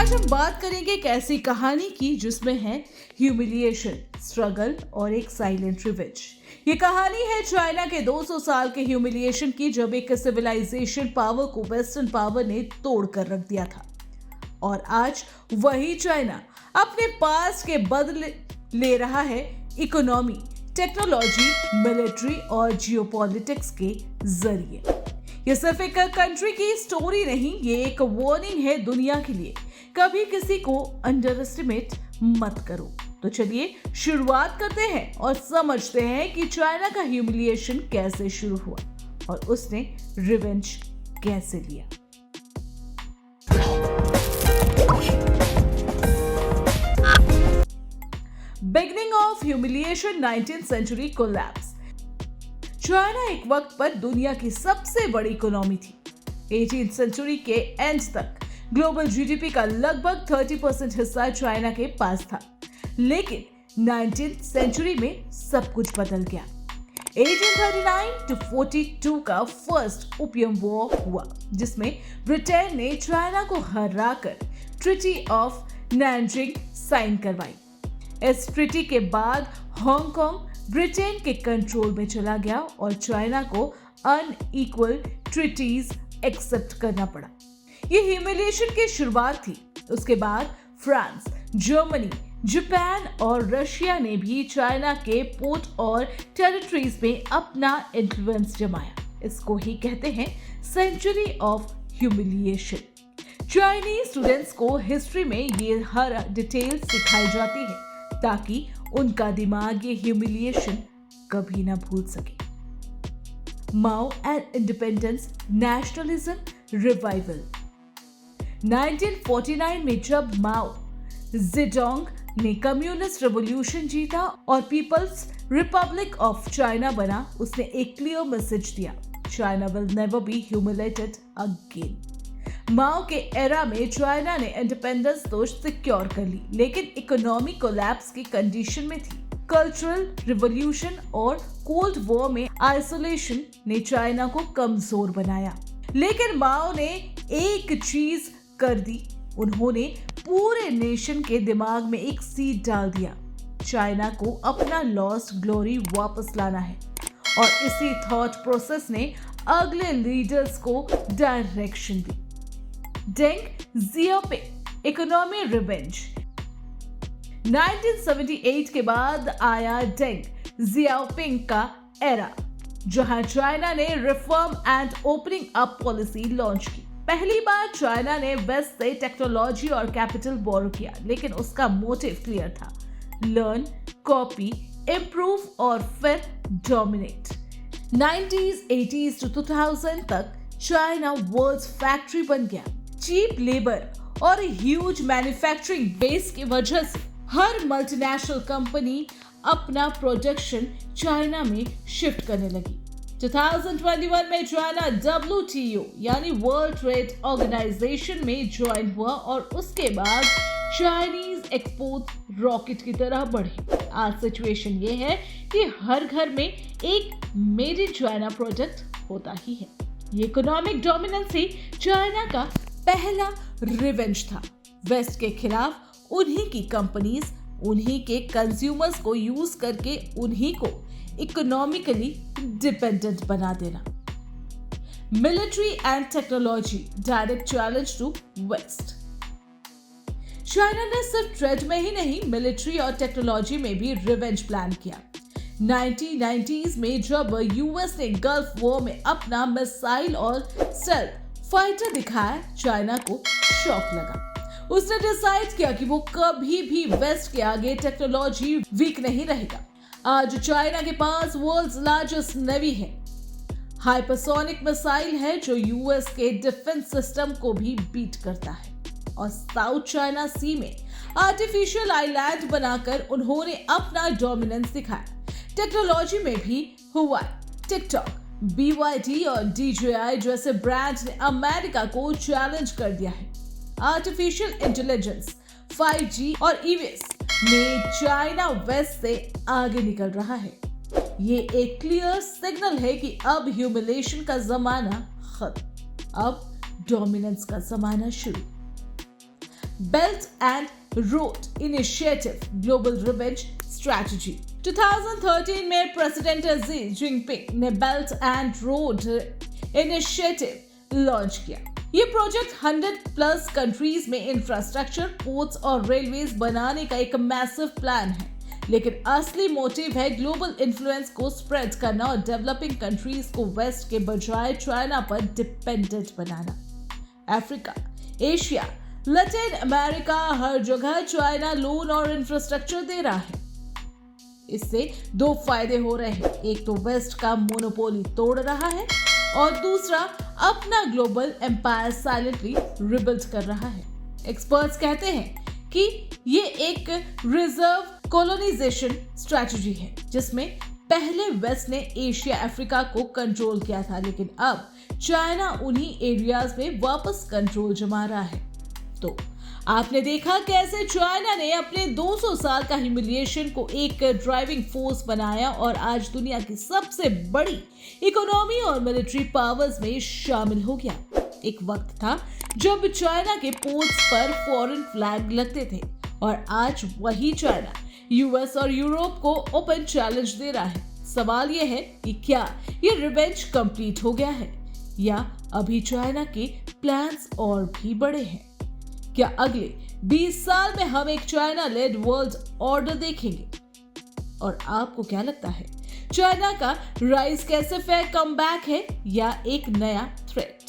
आज हम बात करेंगे एक ऐसी कहानी की जिसमें है ह्यूमिलिएशन, स्ट्रगल और एक साइलेंट रिवेंज। ये कहानी है चाइना के 200 साल के ह्यूमिलिएशन की, जब एक सिविलाइजेशन पावर को वेस्टर्न पावर ने तोड़ कर रख दिया था। और आज वही चाइना अपने पास के बदले ले रहा है इकोनॉमी, टेक्नोलॉजी, मिलिट्री और जियोपॉलिटिक्स के जरिए। ये सिर्फ एक कंट्री की स्टोरी नहीं, ये एक वार्निंग है दुनिया के लिए। कभी किसी को अंडर एस्टिमेट मत करो। तो चलिए शुरुआत करते हैं और समझते हैं कि चाइना का ह्यूमिलिएशन कैसे शुरू हुआ और उसने रिवेंज कैसे लिया। Beginning of humiliation, 19th century collapse. China एक वक्त पर दुनिया की सबसे बड़ी इकोनॉमी थी। 18th सेंचुरी के एंड तक ग्लोबल जीडीपी का लगभग 30% हिस्सा चाइना के पास था। लेकिन 19th सेंचुरी में सब कुछ बदल गया। 1839 to 42 का फर्स्ट ओपियम वॉर हुआ, जिसमें ब्रिटेन ने चाइना को हराकर ट्रीटी ऑफ नैनजिंग साइन करवाई। इस ट्रीटी के बाद हांगकांग ब्रिटेन के कंट्रोल में चला गया और चाइना को अनइक्वल ट्रीटीज एक्सेप्ट करना पड़ा। ये ह्यूमिलिएशन की शुरुआत थी। उसके बाद फ्रांस, जर्मनी, जापान और रशिया ने भी चाइना के पोर्ट और टेरिटरीज में अपना इन्फ्लुएंस जमाया। इसको ही कहते हैं century of humiliation. Chinese students को हिस्ट्री में ये हर डिटेल सिखाई जाती है ताकि उनका दिमाग ये ह्यूमिलिएशन कभी ना भूल सके। Mao and independence, nationalism, revival. 1949 में जब माओ जेडोंग ने कम्युनिस्ट रेवोल्यूशन जीता और पीपल्स रिपब्लिक ऑफ चाइना बना, उसने एक क्लियर मैसेज दिया, China will never be humiliated again. Mao के एरा में चाइना ने इंडिपेंडेंस तो सिक्योर कर ली, लेकिन इकोनॉमी कोलैप्स की कंडीशन में थी। कल्चरल रिवॉल्यूशन और कोल्ड वॉर में आइसोलेशन ने चाइना को कमजोर बनाया। लेकिन माओ ने एक चीज कर दी, उन्होंने पूरे नेशन के दिमाग में एक सीड डाल दिया, चाइना को अपना लॉस्ट ग्लोरी वापस लाना है। और इसी थॉट प्रोसेस ने अगले लीडर्स को डायरेक्शन दी। Deng Xiaoping, economy revenge. 1978 के बाद आया डेंग जियाओपिंग का एरा, जहां चाइना ने reform and opening up policy launch की। पहली बार चाइना ने वेस्ट से टेक्नोलॉजी और कैपिटल बोरो किया, लेकिन उसका मोटिव क्लियर था, लर्न, कॉपी, इंप्रूव और फिर डोमिनेट। 90s, 80s to 2000 तक चाइना वर्ल्ड फैक्ट्री बन गया। चीप लेबर और ह्यूज मैन्युफैक्चरिंग बेस की वजह से हर मल्टीनेशनल कंपनी अपना प्रोडक्शन चाइना में शिफ्ट करने लगी। 2021 में चाइना WTO यानी वर्ल्ड ट्रेड ऑर्गेनाइजेशन में ज्वाइन हुआ और उसके बाद चाइनीज एक्सपोर्ट रॉकेट की तरह बढ़े। आज सिचुएशन ये है कि हर घर में एक मेड इन चाइना प्रोडक्ट होता ही है। ये इकोनॉमिक डोमिनेंस ही चाइना का पहला रिवेंज था। वेस्ट के खिलाफ उन्हीं की कंपनीज, उन्हीं के कंज्यूमर्स को यूज करके उन्हीं को इकोनॉमिकली डिपेंडेंट बना देना। Military and technology, direct challenge to west. China ने सिर्फ ट्रेड में ही नहीं, मिलिट्री और टेक्नोलॉजी में भी रिवेंज प्लान किया। 1990s में जब यूएस ने गल्फ वॉर में अपना मिसाइल और स्टेल्थ फाइटर दिखाया, चाइना को शॉक लगा। उसने डिसाइड किया कि वो कभी भी वेस्ट के आगे टेक्नोलॉजी वीक नहीं रहेगा। आज चाइना के पास वर्ल्ड्स लार्जेस्ट नेवी है, हाइपरसोनिक मिसाइल है जो यूएस के डिफेंस सिस्टम को भी बीट करता है। और साउथ चाइना सी में आर्टिफिशियल आइलैंड बनाकर उन्होंने अपना डोमिनेंस दिखाया। टेक्नोलॉजी में भी हुआ। टिकटॉक, BYD और DJI जैसे ब्रांड ने अमेरिका को चैलेंज कर दिया है। आर्टिफिशियल इंटेलिजेंस, 5G और EVs में चाइना वेस्ट से आगे निकल रहा है। ये एक क्लियर सिग्नल है कि अब ह्यूमिलेशन का जमाना खत्म, अब डोमिनेंस का जमाना शुरू। Belt and road initiative global revenge strategy. 2013 में प्रेसिडेंट शी जिनपिंग ने belt and road initiative launch किया। ये प्रोजेक्ट 100+ कंट्रीज में इंफ्रास्ट्रक्चर, पोर्ट्स और रेलवेज बनाने का एक मैसिव प्लान है, लेकिन असली मोटिव है ग्लोबल इन्फ्लुएंस को स्प्रेड करना और डेवलपिंग कंट्रीज को वेस्ट के बजाय चाइना पर डिपेंडेंट बनाना। अफ्रीका, एशिया, लैटिन अमेरिका, हर जगह चाइना लोन और इंफ्रास्ट्रक्चर दे रहा है। इससे दो फायदे हो रहे हैं, एक तो वेस्ट का मोनोपोली तोड़ रहा है और दूसरा अपना ग्लोबल एम्पायर साइलेंटली रिबिल्ड कर रहा है। एक्सपर्ट्स कहते हैं कि ये एक रिजर्व कॉलोनाइजेशन स्ट्रैटेजी है, जिसमें पहले वेस्ट ने एशिया अफ्रीका को कंट्रोल किया था, लेकिन अब चाइना उन्हीं एरियाज में वापस कंट्रोल जमा रहा है। तो आपने देखा कैसे चाइना ने अपने 200 साल का ह्यूमिलिएशन को एक ड्राइविंग फोर्स बनाया और आज दुनिया की सबसे बड़ी इकोनॉमी और मिलिट्री पावर्स में शामिल हो गया। एक वक्त था जब चाइना के पोर्ट्स पर फॉरेन फ्लैग लगते थे और आज वही चाइना यूएस और यूरोप को ओपन चैलेंज दे रहा है। सवाल यह है कि क्या ये रिवेंज कंप्लीट हो गया है या अभी चाइना के प्लान्स और भी बड़े हैं? क्या अगले 20 साल में हम एक चाइना लेड वर्ल्ड ऑर्डर देखेंगे? और आपको क्या लगता है, चाइना का राइज कैसे फेयर कमबैक है या एक नया थ्रेट?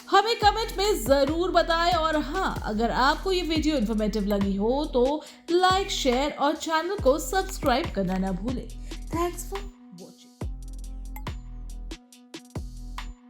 हमें कमेंट में जरूर बताएं और हाँ, अगर आपको ये वीडियो इन्फॉर्मेटिव लगी हो तो लाइक, शेयर और चैनल को सब्सक्राइब करना ना भूलें। Thanks for